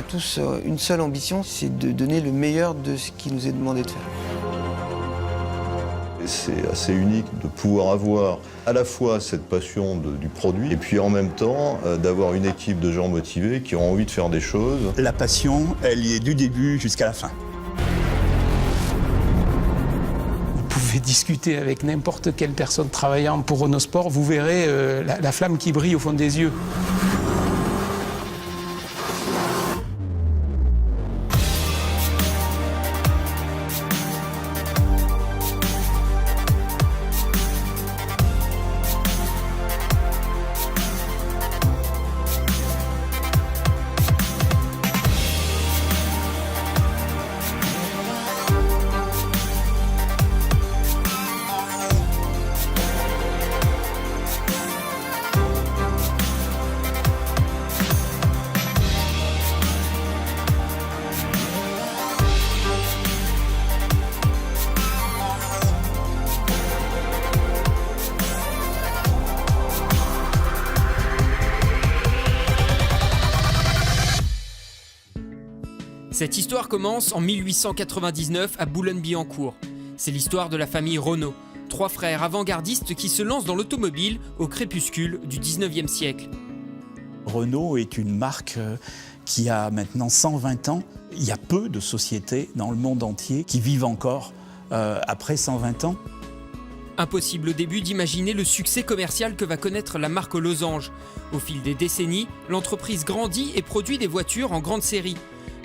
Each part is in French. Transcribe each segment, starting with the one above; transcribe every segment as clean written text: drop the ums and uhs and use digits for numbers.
tous une seule ambition, c'est de donner le meilleur de ce qui nous est demandé de faire. C'est assez unique de pouvoir avoir à la fois cette passion du produit et puis en même temps d'avoir une équipe de gens motivés qui ont envie de faire des choses. La passion, elle y est du début jusqu'à la fin. Vous pouvez discuter avec n'importe quelle personne travaillant pour Renault Sport, vous verrez la flamme qui brille au fond des yeux. Cette histoire commence en 1899 à Boulogne-Billancourt. C'est l'histoire de la famille Renault, 3 frères avant-gardistes qui se lancent dans l'automobile au crépuscule du 19e siècle. Renault est une marque qui a maintenant 120 ans. Il y a peu de sociétés dans le monde entier qui vivent encore après 120 ans. Impossible au début d'imaginer le succès commercial que va connaître la marque aux losanges. Au fil des décennies, l'entreprise grandit et produit des voitures en grande série.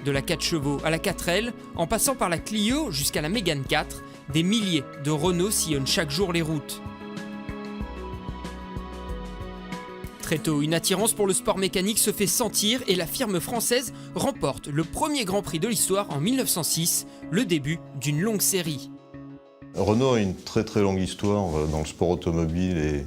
De la 4 chevaux à la 4L, en passant par la Clio jusqu'à la Mégane 4, des milliers de Renault sillonnent chaque jour les routes. Très tôt, une attirance pour le sport mécanique se fait sentir et la firme française remporte le premier Grand Prix de l'histoire en 1906, le début d'une longue série. Renault a une très très longue histoire dans le sport automobile et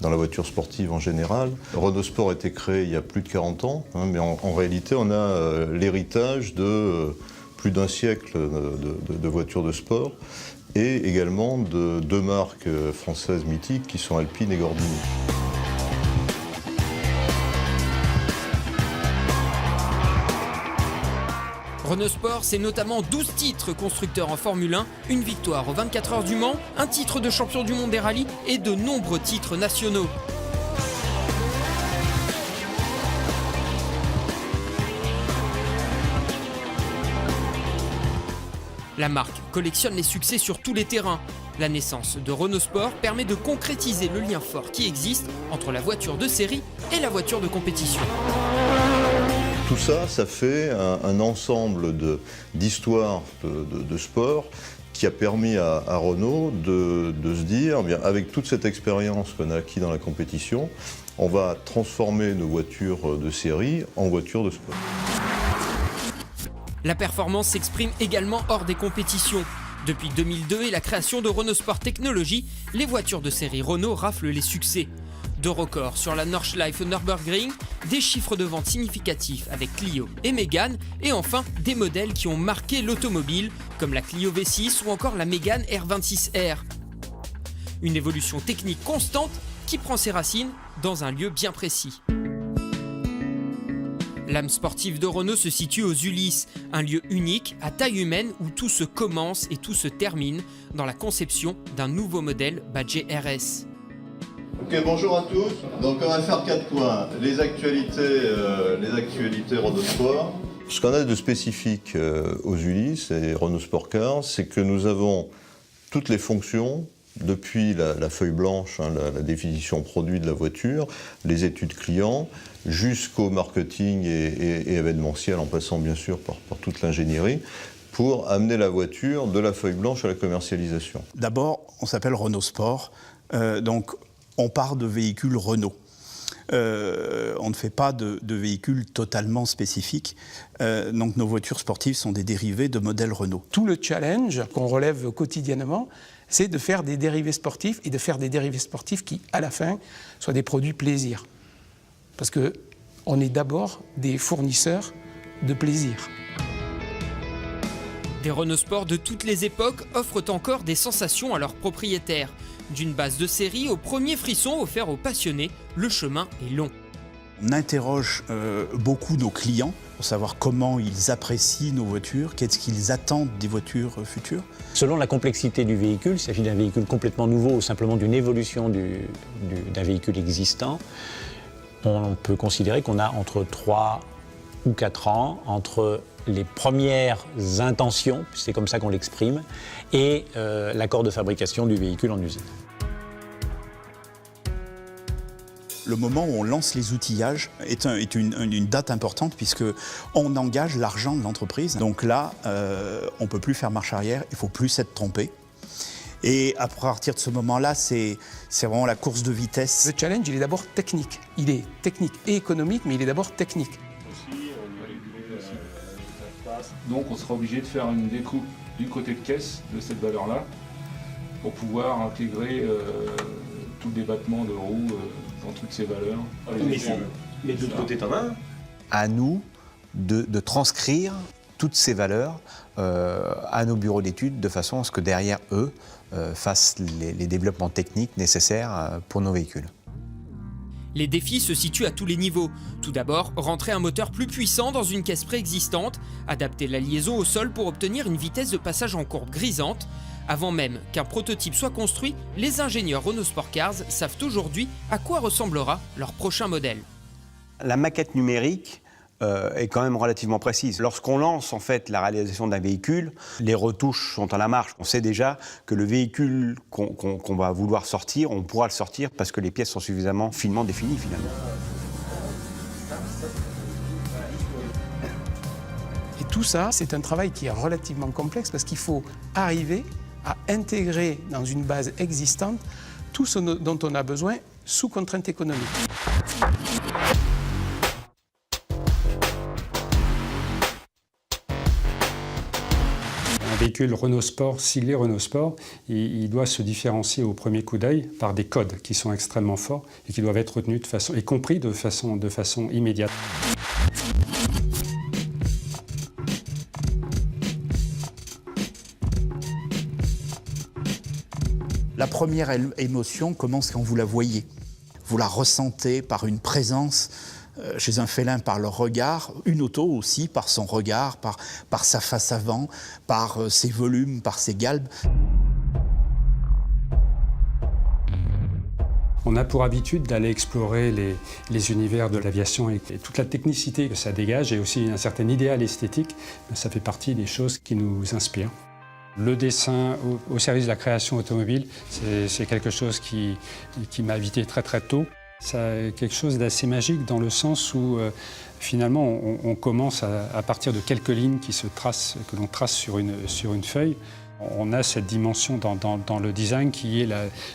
dans la voiture sportive en général. Renault Sport a été créé il y a plus de 40 ans, mais en réalité on a l'héritage de plus d'un siècle de voitures de sport et également de 2 marques françaises mythiques qui sont Alpine et Gordini. Renault Sport, c'est notamment 12 titres constructeurs en Formule 1, une victoire aux 24 heures du Mans, un titre de champion du monde des rallyes et de nombreux titres nationaux. La marque collectionne les succès sur tous les terrains. La naissance de Renault Sport permet de concrétiser le lien fort qui existe entre la voiture de série et la voiture de compétition. Tout ça, ça fait un ensemble d'histoires de sport qui a permis à Renault de se dire, bien, avec toute cette expérience qu'on a acquis dans la compétition, on va transformer nos voitures de série en voitures de sport. La performance s'exprime également hors des compétitions. Depuis 2002 et la création de Renault Sport Technologies, les voitures de série Renault raflent les succès. 2 records sur la Nordschleife Nürburgring, des chiffres de vente significatifs avec Clio et Mégane, et enfin des modèles qui ont marqué l'automobile, comme la Clio V6 ou encore la Mégane R26R. Une évolution technique constante qui prend ses racines dans un lieu bien précis. L'âme sportive de Renault se situe aux Ulysses, un lieu unique, à taille humaine, où tout se commence et tout se termine dans la conception d'un nouveau modèle badgé RS. Ok, bonjour à tous. Donc on va faire 4 points. Les actualités Renault Sport. Ce qu'on a de spécifique aux Ulysses et Renault Sport Car, c'est que nous avons toutes les fonctions, depuis la feuille blanche, la définition produit de la voiture, les études clients, jusqu'au marketing et événementiel, en passant bien sûr par toute l'ingénierie, pour amener la voiture de la feuille blanche à la commercialisation. D'abord, on s'appelle Renault Sport, donc on part de véhicules Renault. On ne fait pas de véhicules totalement spécifiques. Donc nos voitures sportives sont des dérivés de modèles Renault. Tout le challenge qu'on relève quotidiennement, c'est de faire des dérivés sportifs et de faire des dérivés sportifs qui, à la fin, soient des produits plaisir. Parce qu'on est d'abord des fournisseurs de plaisir. Des Renault Sport de toutes les époques offrent encore des sensations à leurs propriétaires. D'une base de série au premier frisson offert aux passionnés, le chemin est long. On interroge beaucoup nos clients pour savoir comment ils apprécient nos voitures, qu'est-ce qu'ils attendent des voitures futures. Selon la complexité du véhicule, il s'agit d'un véhicule complètement nouveau ou simplement d'une évolution d'un véhicule existant, on peut considérer qu'on a entre 3 ou 4 ans entre les premières intentions, c'est comme ça qu'on l'exprime, et l'accord de fabrication du véhicule en usine. Le moment où on lance les outillages est une date importante puisqu'on engage l'argent de l'entreprise. Donc là, on ne peut plus faire marche arrière, il ne faut plus s'être trompé. Et à partir de ce moment-là, c'est vraiment la course de vitesse. Le challenge, il est d'abord technique. Il est technique et économique, mais il est d'abord technique. Donc on sera obligé de faire une découpe du côté de caisse de cette valeur-là pour pouvoir intégrer tout le débattement de roue dans toutes ces valeurs. Mais de l'autre côté, t'en as un. À nous de transcrire toutes ces valeurs à nos bureaux d'études de façon à ce que derrière eux fassent les développements techniques nécessaires pour nos véhicules. Les défis se situent à tous les niveaux. Tout d'abord, rentrer un moteur plus puissant dans une caisse préexistante, adapter la liaison au sol pour obtenir une vitesse de passage en courbe grisante. Avant même qu'un prototype soit construit, les ingénieurs Renault Sport Cars savent aujourd'hui à quoi ressemblera leur prochain modèle. La maquette numérique est quand même relativement précise. Lorsqu'on lance en fait la réalisation d'un véhicule, les retouches sont à la marge. On sait déjà que le véhicule qu'on va vouloir sortir, on pourra le sortir parce que les pièces sont suffisamment finement définies finalement. Et tout ça, c'est un travail qui est relativement complexe parce qu'il faut arriver à intégrer dans une base existante tout ce dont on a besoin sous contrainte économique. Un véhicule Renault Sport, siglé Renault Sport, il doit se différencier au premier coup d'œil par des codes qui sont extrêmement forts et qui doivent être retenus de façon, y compris de façon immédiate. La première émotion commence quand vous la voyez. Vous la ressentez par une présence chez un félin, par le regard, une auto aussi, par son regard, par sa face avant, par ses volumes, par ses galbes. On a pour habitude d'aller explorer les univers de l'aviation et toute la technicité que ça dégage et aussi un certain idéal esthétique, ça fait partie des choses qui nous inspirent. Le dessin au service de la création automobile, c'est quelque chose qui m'a habité très très tôt. C'est quelque chose d'assez magique dans le sens où finalement on commence à partir de quelques lignes que l'on trace sur une feuille. On a cette dimension dans le design qui est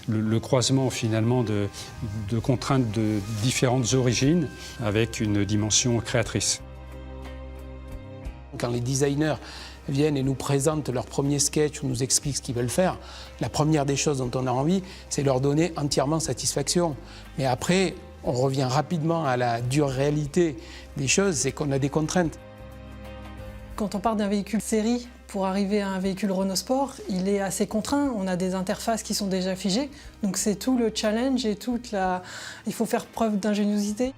le croisement finalement de contraintes de différentes origines avec une dimension créatrice. Quand les designers viennent et nous présentent leur premier sketch ou nous expliquent ce qu'ils veulent faire, la première des choses dont on a envie, c'est leur donner entièrement satisfaction. Mais après, on revient rapidement à la dure réalité des choses, c'est qu'on a des contraintes. Quand on part d'un véhicule série pour arriver à un véhicule Renault Sport, il est assez contraint. On a des interfaces qui sont déjà figées. Donc c'est tout le challenge et il faut faire preuve d'ingéniosité.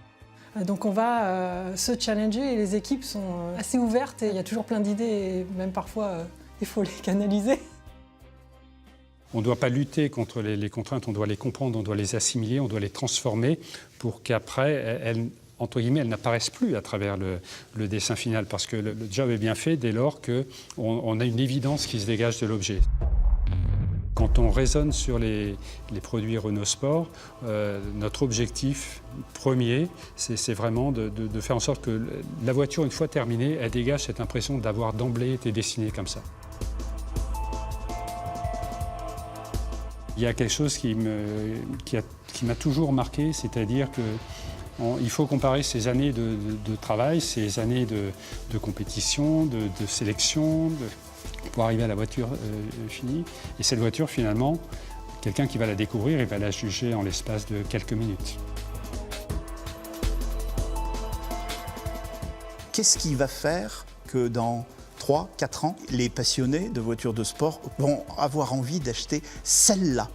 Donc on va se challenger et les équipes sont assez ouvertes et il y a toujours plein d'idées et même parfois il faut les canaliser. On ne doit pas lutter contre les contraintes, on doit les comprendre, on doit les assimiler, on doit les transformer pour qu'après, elles n'apparaissent plus à travers le dessin final parce que le job est bien fait dès lors qu'on a une évidence qui se dégage de l'objet. Quand on raisonne sur les produits Renault Sport, notre objectif premier, c'est vraiment de faire en sorte que la voiture, une fois terminée, elle dégage cette impression d'avoir d'emblée été dessinée comme ça. Il y a quelque chose qui m'a toujours marqué, c'est-à-dire qu'il faut comparer ces années de travail, ces années de compétition, de sélection, pour arriver à la voiture finie. Et cette voiture, finalement, quelqu'un qui va la découvrir, il va la juger en l'espace de quelques minutes. Qu'est-ce qui va faire que dans 3, 4 ans, les passionnés de voitures de sport vont avoir envie d'acheter celle-là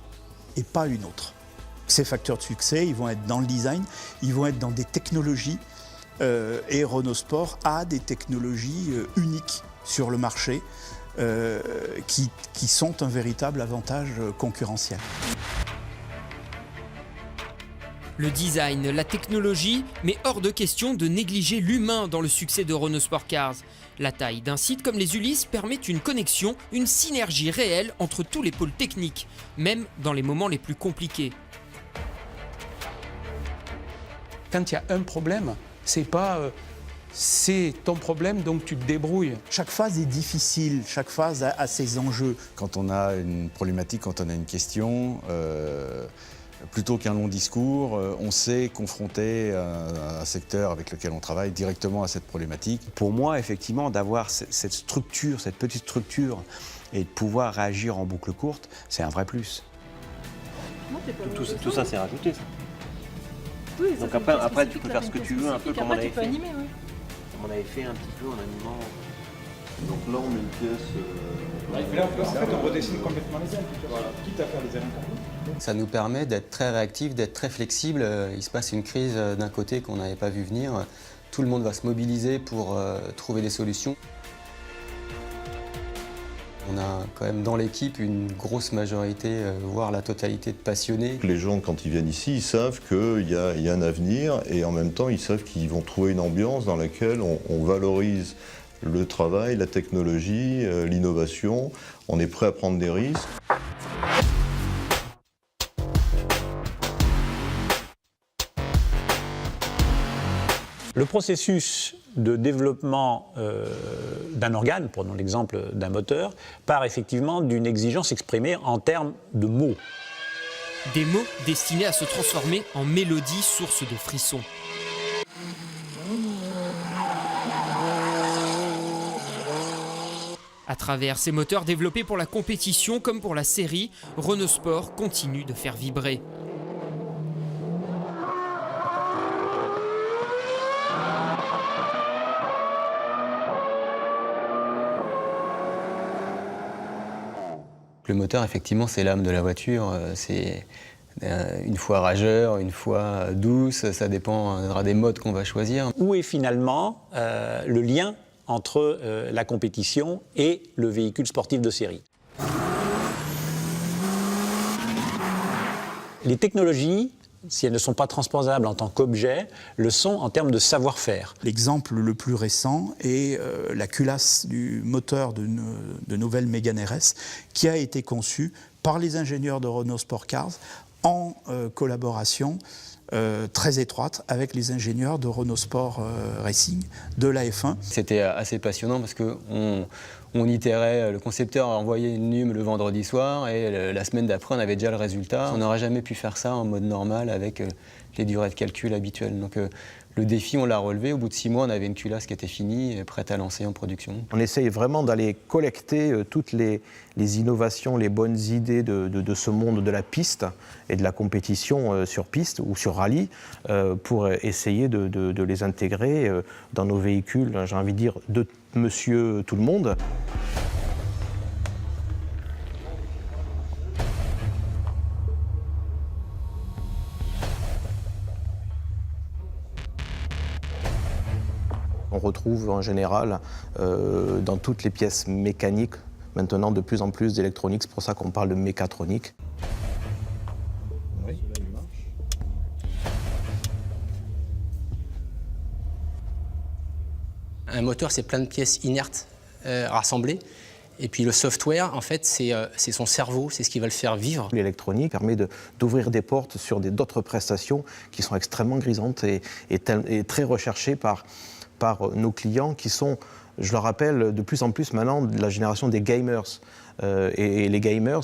et pas une autre? Ces facteurs de succès, ils vont être dans le design, ils vont être dans des technologies et Renault Sport a des technologies uniques sur le marché qui sont un véritable avantage concurrentiel. Le design, la technologie, mais hors de question de négliger l'humain dans le succès de Renault Sport Cars. La taille d'un site comme les Ulysse permet une connexion, une synergie réelle entre tous les pôles techniques, même dans les moments les plus compliqués. Quand il y a un problème, c'est pas c'est ton problème donc tu te débrouilles. Chaque phase est difficile, chaque phase a ses enjeux. Quand on a une problématique, quand on a une question, plutôt qu'un long discours, on sait confronter un secteur avec lequel on travaille directement à cette problématique. Pour moi, effectivement, d'avoir cette structure, cette petite structure, et de pouvoir réagir en boucle courte, c'est un vrai plus. Tout ça, c'est rajouté, ça. Oui, donc après tu peux faire ce que tu veux, un peu comme on avait fait. Animer, oui. Comme on avait fait un petit peu en animant. Donc là, on met une pièce... En fait, on redessine complètement les ailes, quitte à faire les ailes incarnées. Ça nous permet d'être très réactifs, d'être très flexibles. Il se passe une crise d'un côté qu'on n'avait pas vu venir. Tout le monde va se mobiliser pour trouver des solutions. On a quand même dans l'équipe une grosse majorité, voire la totalité de passionnés. Les gens, quand ils viennent ici, ils savent qu'il y a un avenir et en même temps, ils savent qu'ils vont trouver une ambiance dans laquelle on valorise le travail, la technologie, l'innovation. On est prêt à prendre des risques. Le processus de développement d'un organe, prenons l'exemple d'un moteur, part effectivement d'une exigence exprimée en termes de mots. Des mots destinés à se transformer en mélodie source de frissons. À travers ces moteurs développés pour la compétition comme pour la série, Renault Sport continue de faire vibrer. Le moteur, effectivement, c'est l'âme de la voiture. C'est une fois rageur, une fois douce, ça dépendra des modes qu'on va choisir. Où est finalement le lien entre la compétition et le véhicule sportif de série? Les technologies, si elles ne sont pas transposables en tant qu'objet, le sont en termes de savoir-faire. L'exemple le plus récent est la culasse du moteur de nouvelle Mégane RS qui a été conçue par les ingénieurs de Renault Sport Cars en collaboration très étroite avec les ingénieurs de Renault Sport Racing de la F1. C'était assez passionnant parce qu'on itérait, le concepteur a envoyé une NUM le vendredi soir et la semaine d'après on avait déjà le résultat. On n'aurait jamais pu faire ça en mode normal avec les durées de calcul habituelles. Donc le défi on l'a relevé, au bout de 6 mois on avait une culasse qui était finie et prête à lancer en production. On essaye vraiment d'aller collecter toutes les innovations, les bonnes idées de ce monde de la piste et de la compétition sur piste ou sur rallye pour essayer de les intégrer dans nos véhicules, j'ai envie de dire, de monsieur tout le monde. On retrouve en général dans toutes les pièces mécaniques maintenant de plus en plus d'électronique, c'est pour ça qu'on parle de mécatronique. Oui. Un moteur, c'est plein de pièces inertes rassemblées. Et puis le software, en fait, c'est son cerveau, c'est ce qui va le faire vivre. L'électronique permet d'ouvrir des portes sur d'autres prestations qui sont extrêmement grisantes et très recherchées par nos clients qui sont, je le rappelle, de plus en plus maintenant de la génération des gamers. Et les gamers,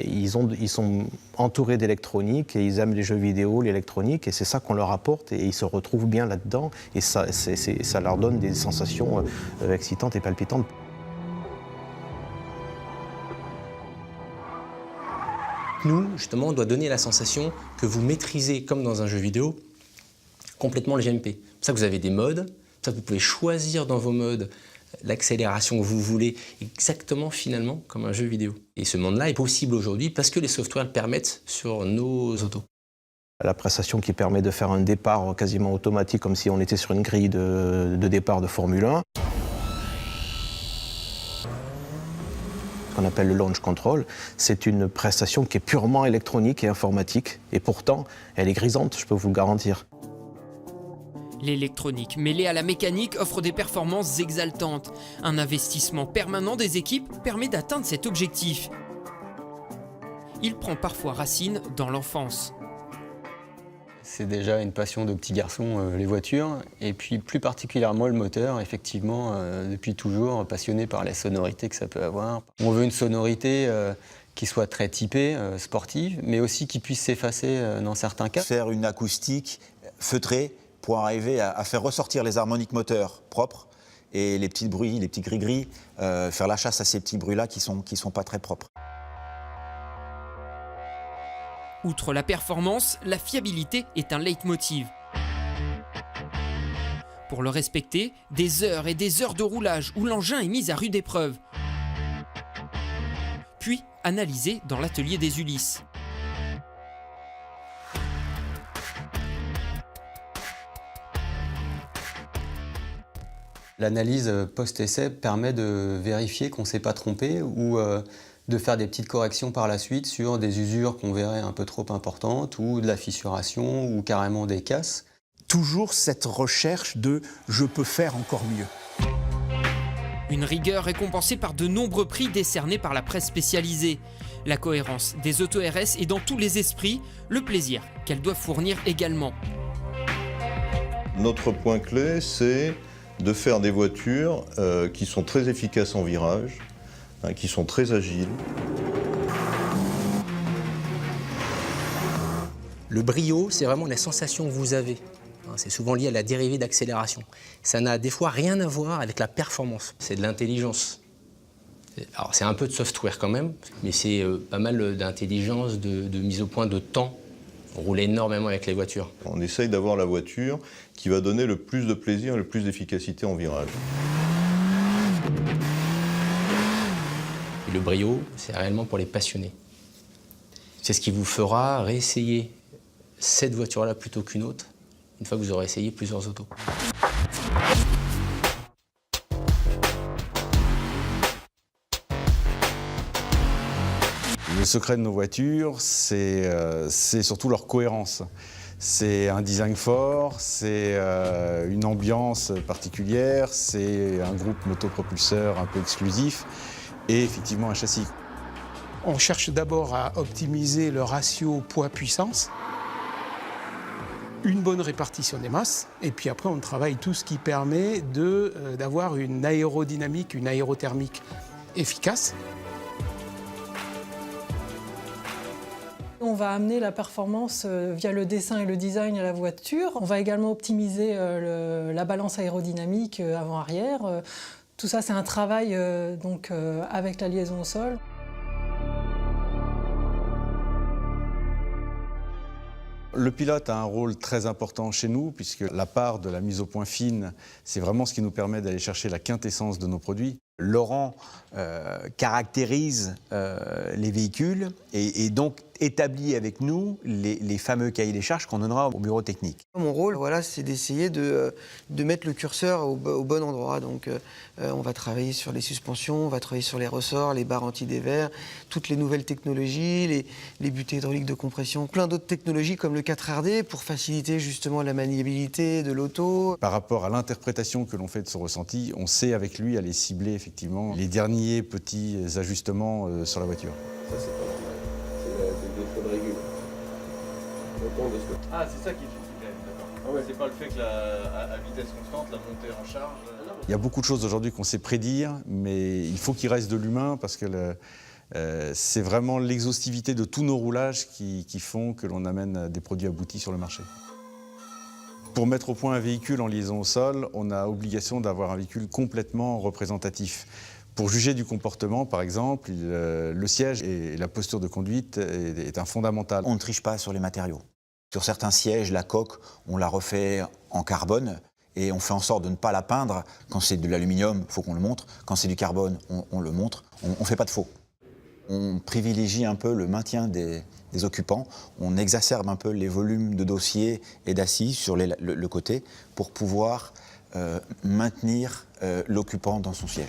ils sont entourés d'électronique et ils aiment les jeux vidéo, l'électronique, et c'est ça qu'on leur apporte et ils se retrouvent bien là-dedans et ça leur donne des sensations excitantes et palpitantes. Nous, justement, on doit donner la sensation que vous maîtrisez, comme dans un jeu vidéo, complètement le GMP. C'est pour ça que vous avez des modes, c'est pour ça que vous pouvez choisir dans vos modes l'accélération que vous voulez, exactement finalement comme un jeu vidéo. Et ce monde-là est possible aujourd'hui parce que les softwares le permettent sur nos autos. La prestation qui permet de faire un départ quasiment automatique, comme si on était sur une grille de départ de Formule 1. Qu'on appelle le launch control, c'est une prestation qui est purement électronique et informatique, et pourtant, elle est grisante, je peux vous le garantir. L'électronique mêlée à la mécanique offre des performances exaltantes. Un investissement permanent des équipes permet d'atteindre cet objectif. Il prend parfois racine dans l'enfance. C'est déjà une passion de petit garçon, les voitures, et puis plus particulièrement le moteur, effectivement, depuis toujours, passionné par la sonorité que ça peut avoir. On veut une sonorité qui soit très typée, sportive, mais aussi qui puisse s'effacer dans certains cas. Faire une acoustique feutrée pour arriver à faire ressortir les harmoniques moteurs propres et les petits bruits, les petits gris-gris, faire la chasse à ces petits bruits-là qui sont pas très propres. Outre la performance, la fiabilité est un leitmotiv. Pour le respecter, des heures et des heures de roulage où l'engin est mis à rude épreuve. Puis analysé dans l'atelier des Ulysses. L'analyse post-essai permet de vérifier qu'on ne s'est pas trompé ou de faire des petites corrections par la suite sur des usures qu'on verrait un peu trop importantes ou de la fissuration ou carrément des casses. Toujours cette recherche de « je peux faire encore mieux ». Une rigueur récompensée par de nombreux prix décernés par la presse spécialisée. La cohérence des auto-RS est dans tous les esprits, le plaisir qu'elles doivent fournir également. Notre point clé, c'est de faire des voitures qui sont très efficaces en virage, qui sont très agiles. Le brio, c'est vraiment la sensation que vous avez. C'est souvent lié à la dérivée d'accélération. Ça n'a des fois rien à voir avec la performance. C'est de l'intelligence. Alors c'est un peu de software quand même, mais c'est pas mal d'intelligence, de mise au point de temps. On roule énormément avec les voitures. On essaye d'avoir la voiture qui va donner le plus de plaisir et le plus d'efficacité en virage. Et le brio, c'est réellement pour les passionnés. C'est ce qui vous fera réessayer cette voiture-là plutôt qu'une autre, une fois que vous aurez essayé plusieurs autos. Le secret de nos voitures, c'est surtout leur cohérence. C'est un design fort, c'est une ambiance particulière, c'est un groupe motopropulseur un peu exclusif et effectivement un châssis. On cherche d'abord à optimiser le ratio poids-puissance, une bonne répartition des masses, et puis après on travaille tout ce qui permet d'avoir une aérodynamique, une aérothermique efficace. On va amener la performance via le dessin et le design à la voiture. On va également optimiser la balance aérodynamique avant-arrière. Tout ça, c'est un travail avec la liaison au sol. Le pilote a un rôle très important chez nous, puisque la part de la mise au point fine, c'est vraiment ce qui nous permet d'aller chercher la quintessence de nos produits. Laurent caractérise les véhicules et donc établit avec nous les fameux cahiers des charges qu'on donnera au bureau technique. Mon rôle, voilà, c'est d'essayer de mettre le curseur au bon endroit. Donc, on va travailler sur les suspensions, on va travailler sur les ressorts, les barres anti-dévers, toutes les nouvelles technologies, les butées hydrauliques de compression, plein d'autres technologies comme le 4RD pour faciliter justement la maniabilité de l'auto. Par rapport à l'interprétation que l'on fait de son ressenti, on sait avec lui aller cibler effectivement les derniers petits ajustements sur la voiture. Ça, c'est pas c'est le défaut de régule. Ah, c'est ça qui est difficile, d'accord. Ah ouais. C'est pas le fait que à vitesse constante, la montée en charge... Il y a beaucoup de choses aujourd'hui qu'on sait prédire, mais il faut qu'il reste de l'humain parce que c'est vraiment l'exhaustivité de tous nos roulages qui font que l'on amène des produits aboutis sur le marché. Pour mettre au point un véhicule en liaison au sol, on a obligation d'avoir un véhicule complètement représentatif. Pour juger du comportement, par exemple, le siège et la posture de conduite est un fondamental. On ne triche pas sur les matériaux. Sur certains sièges, la coque, on la refait en carbone et on fait en sorte de ne pas la peindre. Quand c'est de l'aluminium, il faut qu'on le montre. Quand c'est du carbone, on le montre. On ne fait pas de faux. On privilégie un peu le maintien des des occupants, on exacerbe un peu les volumes de dossiers et d'assises sur le côté pour pouvoir maintenir l'occupant dans son siège.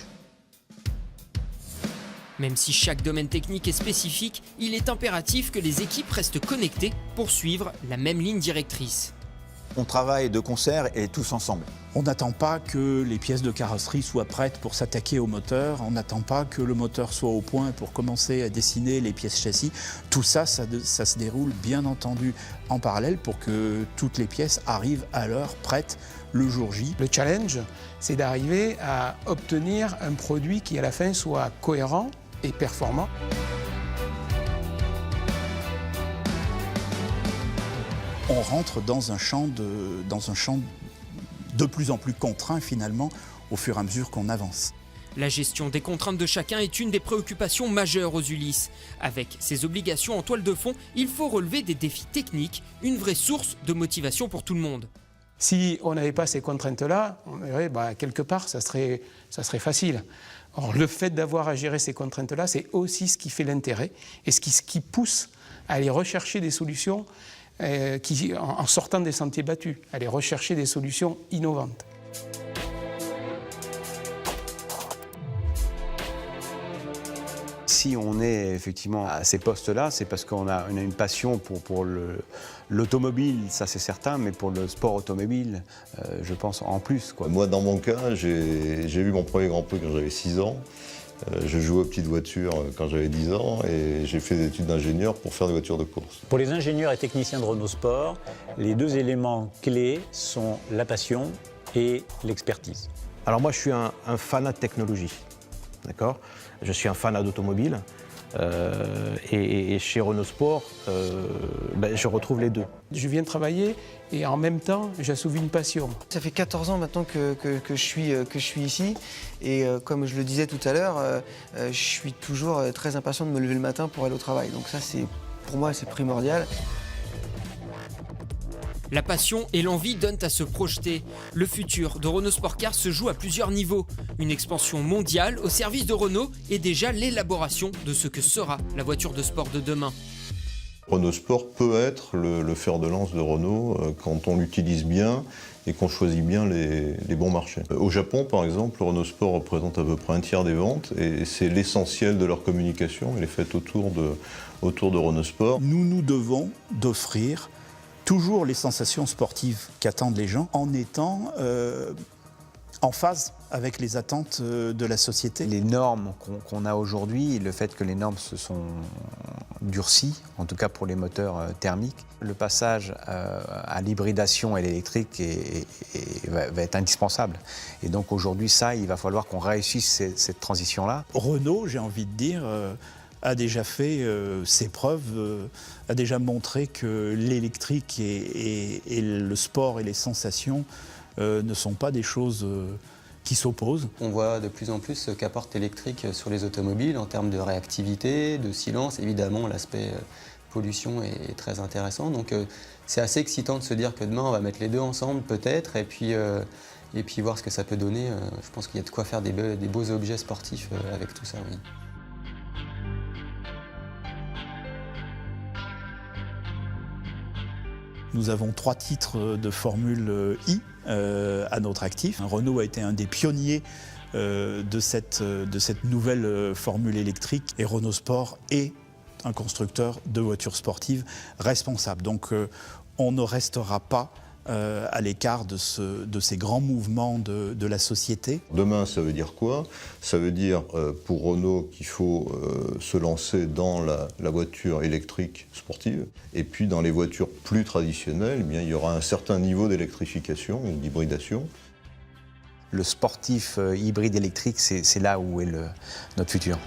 Même si chaque domaine technique est spécifique, il est impératif que les équipes restent connectées pour suivre la même ligne directrice. On travaille de concert et tous ensemble. On n'attend pas que les pièces de carrosserie soient prêtes pour s'attaquer au moteur, on n'attend pas que le moteur soit au point pour commencer à dessiner les pièces châssis. Tout ça, ça se déroule bien entendu en parallèle pour que toutes les pièces arrivent à l'heure, prêtes le jour J. Le challenge, c'est d'arriver à obtenir un produit qui à la fin soit cohérent et performant. On rentre dans un champ de plus en plus contraint finalement au fur et à mesure qu'on avance. La gestion des contraintes de chacun est une des préoccupations majeures aux Ulysse. Avec ses obligations en toile de fond, il faut relever des défis techniques, une vraie source de motivation pour tout le monde. Si on n'avait pas ces contraintes-là, on dirait, quelque part, ça serait facile. Or, le fait d'avoir à gérer ces contraintes-là, c'est aussi ce qui fait l'intérêt et ce qui pousse à aller rechercher des solutions en sortant des sentiers battus, à aller rechercher des solutions innovantes. Si on est effectivement à ces postes-là, c'est parce qu'on a une passion pour l'automobile, ça c'est certain, mais pour le sport automobile, je pense en plus, quoi. Moi, dans mon cas, j'ai eu mon premier Grand Prix quand j'avais 6 ans. Je jouais aux petites voitures quand j'avais 10 ans et j'ai fait des études d'ingénieur pour faire des voitures de course. Pour les ingénieurs et techniciens de Renault Sport, les deux éléments clés sont la passion et l'expertise. Alors moi, je suis un fanat de technologie, d'accord ? Je suis un fanat d'automobile et chez Renault Sport, je retrouve les deux. Je viens travailler et en même temps, j'assouvis une passion. Ça fait 14 ans maintenant que je suis ici et comme je le disais tout à l'heure, je suis toujours très impatient de me lever le matin pour aller au travail. Donc ça, pour moi, c'est primordial. La passion et l'envie donnent à se projeter. Le futur de Renault Sport Car se joue à plusieurs niveaux. Une expansion mondiale au service de Renault et déjà l'élaboration de ce que sera la voiture de sport de demain. Renault Sport peut être le fer de lance de Renault quand on l'utilise bien et qu'on choisit bien les bons marchés. Au Japon, par exemple, Renault Sport représente à peu près un tiers des ventes et c'est l'essentiel de leur communication. Elle est faite autour de Renault Sport. Nous devons d'offrir toujours les sensations sportives qu'attendent les gens en étant en phase avec les attentes de la société. Les normes qu'on a aujourd'hui, le fait que les normes se sont durcies, en tout cas pour les moteurs thermiques, le passage à l'hybridation et l'électrique va être indispensable. Et donc aujourd'hui, il va falloir qu'on réussisse cette transition-là. Renault, j'ai envie de dire, a déjà fait ses preuves, a déjà montré que l'électrique et le sport et les sensations ne sont pas des choses qui s'opposent. On voit de plus en plus ce qu'apporte l'électrique sur les automobiles en termes de réactivité, de silence. Évidemment, l'aspect pollution est très intéressant. Donc c'est assez excitant de se dire que demain, on va mettre les deux ensemble peut-être et puis voir ce que ça peut donner. Je pense qu'il y a de quoi faire des beaux objets sportifs avec tout ça, oui. Nous avons 3 titres de Formule I à notre actif. Renault a été un des pionniers de cette nouvelle formule électrique et Renault Sport est un constructeur de voitures sportives responsable. Donc on ne restera pas à l'écart de ces grands mouvements de la société. Demain, ça veut dire quoi? Ça veut dire pour Renault qu'il faut se lancer dans la voiture électrique sportive. Et puis dans les voitures plus traditionnelles, il y aura un certain niveau d'électrification ou d'hybridation. Le sportif hybride électrique, c'est là où est notre futur.